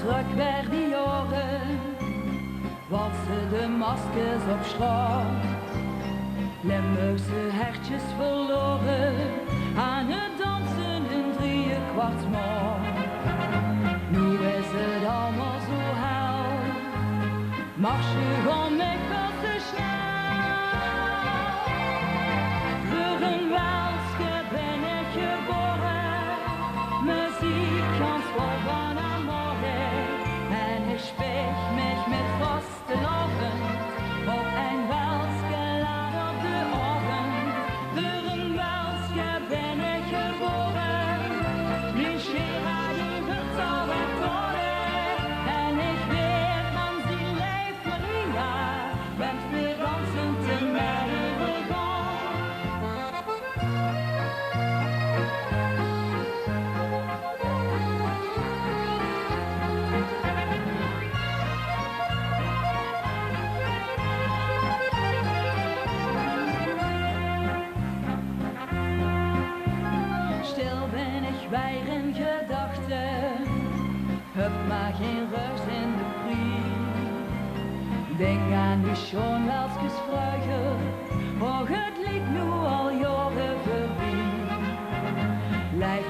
terug weer die jaren, was ze de maskers op straat. Limburgse hertjes verloren aan het dansen in 3/4 maand. Nu is het allemaal zo hel, mag je gewoon mee veel te snel. Voor een welske ben ik geboren, muziek kan vol van amore. En ik speech mich met vaste ogen op een welske laat op de ogen. Voor een welske ben ik geboren, mijn schera die verzaubert worden. En ik weet van sie leeft Maria, wenn wir dansen te Merwe Stil ben ich bij een gedachte, heb maar geen rust in de prie. Denk aan die schon welskes vroeger, oh het liep nu al jaren voorbij. Lijf